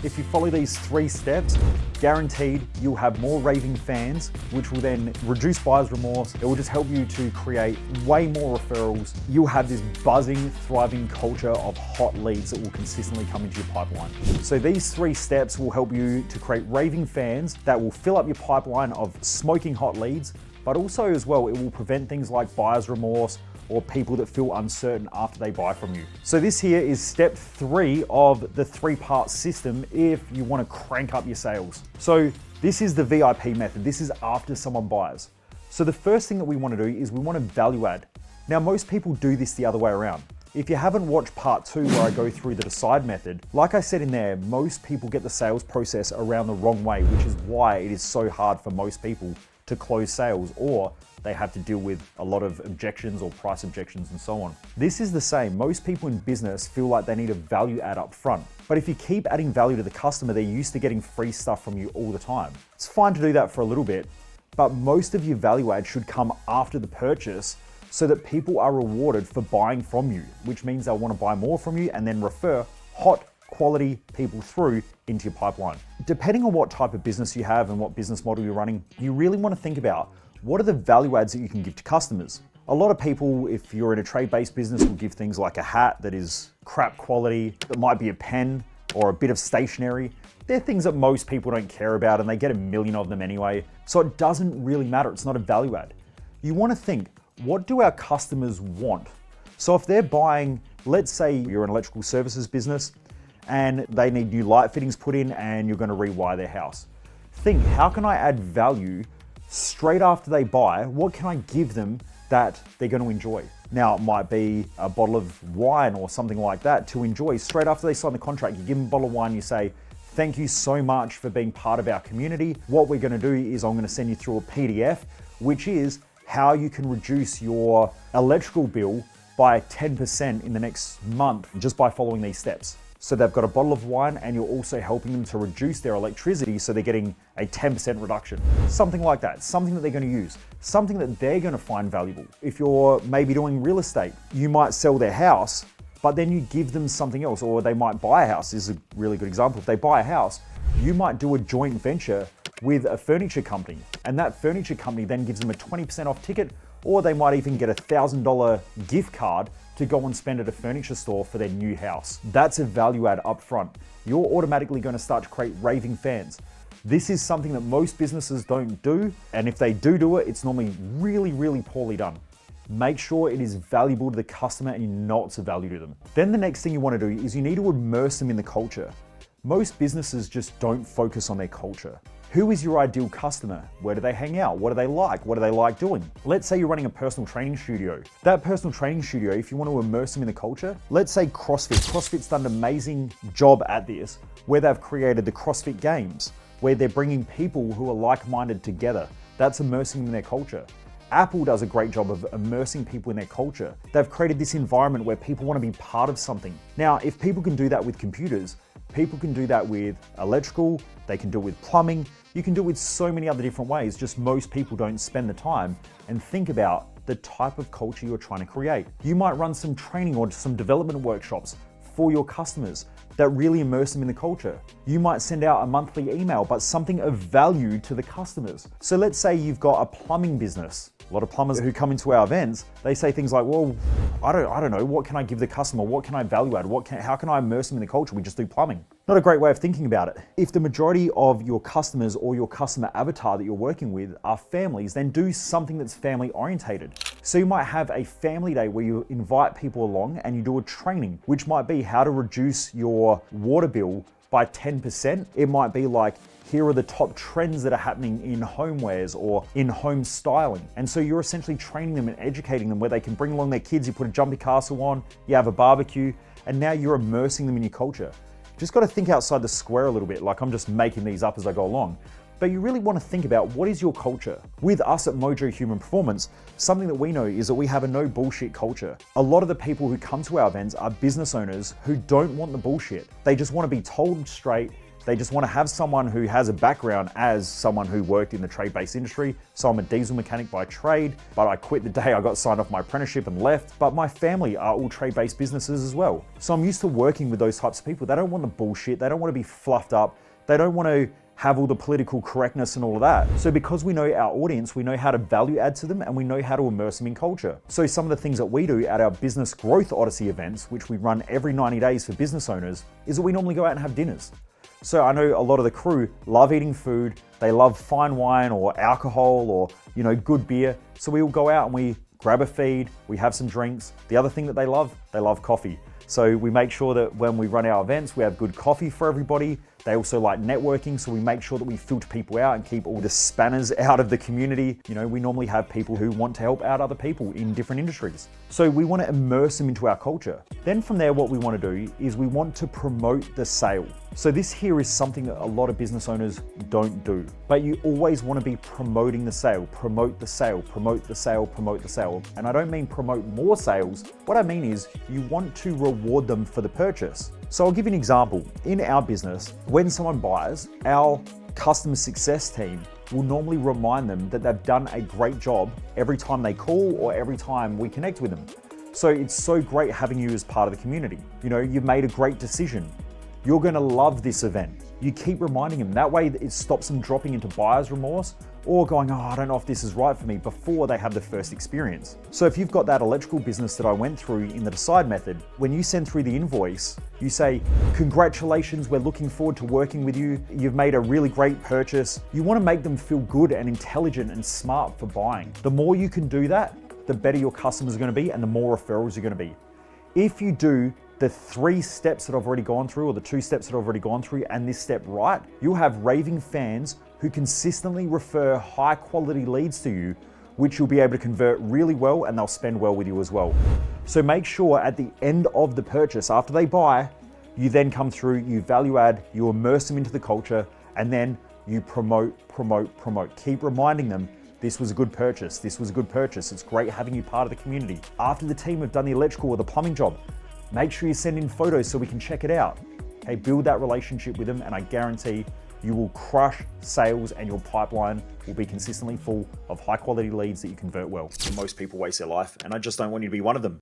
If you follow these 3 steps, guaranteed you'll have more raving fans, which will then reduce buyer's remorse. It will just help you to create way more referrals. You'll have this buzzing, thriving culture of hot leads that will consistently come into your pipeline. So these 3 steps will help you to create raving fans that will fill up your pipeline of smoking hot leads, but also as well, it will prevent things like buyer's remorse or people that feel uncertain after they buy from you. So this here is step 3 of the 3-part system if you want to crank up your sales. So this is the VIP method. This is after someone buys. So the first thing that we want to do is we want to value add. Now, most people do this the other way around. If you haven't watched part 2 where I go through the decide method, like I said in there, most people get the sales process around the wrong way, which is why it is so hard for most people to close sales, or they have to deal with a lot of objections or price objections and so on. This is the same. Most people in business feel like they need a value add up front. But if you keep adding value to the customer, they're used to getting free stuff from you all the time. It's fine to do that for a little bit, but most of your value add should come after the purchase so that people are rewarded for buying from you, which means they'll want to buy more from you and then refer hot quality people through into your pipeline. Depending on what type of business you have and what business model you're running, you really want to think about what are the value adds that you can give to customers. A lot of people, if you're in a trade-based business, will give things like a hat that is crap quality, that might be a pen or a bit of stationery. They're things that most people don't care about and they get a million of them anyway. So it doesn't really matter. It's not a value add. You want to think, what do our customers want? So if they're buying, let's say you're an electrical services business and they need new light fittings put in and you're going to rewire their house. Think, how can I add value straight after they buy? What can I give them that they're going to enjoy? Now, it might be a bottle of wine or something like that to enjoy. Straight after they sign the contract, you give them a bottle of wine, you say, thank you so much for being part of our community. What we're going to do is I'm going to send you through a PDF, which is how you can reduce your electrical bill by 10% in the next month just by following these steps. So they've got a bottle of wine and you're also helping them to reduce their electricity, so they're getting a 10% reduction. Something like that, something that they're going to use, something that they're going to find valuable. If you're maybe doing real estate, you might sell their house, but then you give them something else, or they might buy a house. This is a really good example. If they buy a house, you might do a joint venture with a furniture company, and that furniture company then gives them a 20% off ticket, or they might even get a $1,000 gift card to go and spend at a furniture store for their new house. That's a value add up front. You're automatically going to start to create raving fans. This is something that most businesses don't do, and if they do it, it's normally really, really poorly done. Make sure it is valuable to the customer and you know it's a value to them. Then the next thing you want to do is you need to immerse them in the culture. Most businesses just don't focus on their culture. Who is your ideal customer? Where do they hang out? What do they like? What do they like doing? Let's say you're running a personal training studio. That personal training studio, if you want to immerse them in the culture, let's say CrossFit. CrossFit's done an amazing job at this, where they've created the CrossFit Games, where they're bringing people who are like-minded together. That's immersing them in their culture. Apple does a great job of immersing people in their culture. They've created this environment where people want to be part of something. Now, if people can do that with computers, people can do that with electrical, they can do it with plumbing, you can do it with so many other different ways, just most people don't spend the time and think about the type of culture you're trying to create. You might run some training or some development workshops for your customers that really immerse them in the culture. You might send out a monthly email, but something of value to the customers. So let's say you've got a plumbing business. A lot of plumbers who come into our events, they say things like, well, I don't know, what can I give the customer? What can I value add? How can I immerse them in the culture? We just do plumbing. Not a great way of thinking about it. If the majority of your customers or your customer avatar that you're working with are families, then do something that's family orientated. So you might have a family day where you invite people along and you do a training, which might be how to reduce your water bill by 10%. It might be like, here are the top trends that are happening in homewares or in home styling. And so you're essentially training them and educating them where they can bring along their kids, you put a jumpy castle on, you have a barbecue, and now you're immersing them in your culture. Just got to think outside the square a little bit, like I'm just making these up as I go along. But you really want to think about, what is your culture? With us at Mojo Human Performance, something that we know is that we have a no bullshit culture. A lot of the people who come to our events are business owners who don't want the bullshit. They just want to be told straight, They just want to have someone who has a background as someone who worked in the trade-based industry. So I'm a diesel mechanic by trade, but I quit the day I got signed off my apprenticeship and left. But my family are all trade-based businesses as well. So I'm used to working with those types of people. They don't want the bullshit. They don't want to be fluffed up. They don't want to have all the political correctness and all of that. So because we know our audience, we know how to value add to them and we know how to immerse them in culture. So some of the things that we do at our Business Growth Odyssey events, which we run every 90 days for business owners, is that we normally go out and have dinners. So I know a lot of the crew love eating food, they love fine wine or alcohol or, good beer. So we all go out and we grab a feed, we have some drinks. The other thing that they love coffee. So we make sure that when we run our events, we have good coffee for everybody. They also like networking, so we make sure that we filter people out and keep all the spanners out of the community. We normally have people who want to help out other people in different industries. So we want to immerse them into our culture. Then from there, what we want to do is we want to promote the sale. So this here is something that a lot of business owners don't do, but you always want to be promoting the sale, promote the sale, promote the sale, promote the sale. And I don't mean promote more sales. What I mean is you want to reward them for the purchase. So I'll give you an example. In our business, when someone buys, our customer success team will normally remind them that they've done a great job every time they call or every time we connect with them. So it's so great having you as part of the community. You've made a great decision. You're going to love this event. You keep reminding them. That way it stops them dropping into buyer's remorse or going, I don't know if this is right for me before they have the first experience. So if you've got that electrical business that I went through in the Decide method, when you send through the invoice, you say, congratulations, we're looking forward to working with you. You've made a really great purchase. You want to make them feel good and intelligent and smart for buying. The more you can do that, the better your customers are going to be and the more referrals are going to be. If you do the 3 steps that I've already gone through or the 2 steps that I've already gone through and this step right, you'll have raving fans who consistently refer high quality leads to you, which you'll be able to convert really well and they'll spend well with you as well. So make sure at the end of the purchase, after they buy, you then come through, you value add, you immerse them into the culture, and then you promote. Keep reminding them, this was a good purchase, this was a good purchase. It's great having you part of the community. After the team have done the electrical or the plumbing job, make sure you send in photos so we can check it out. Okay, build that relationship with them and I guarantee you will crush sales and your pipeline will be consistently full of high quality leads that you convert well. Most people waste their life and I just don't want you to be one of them.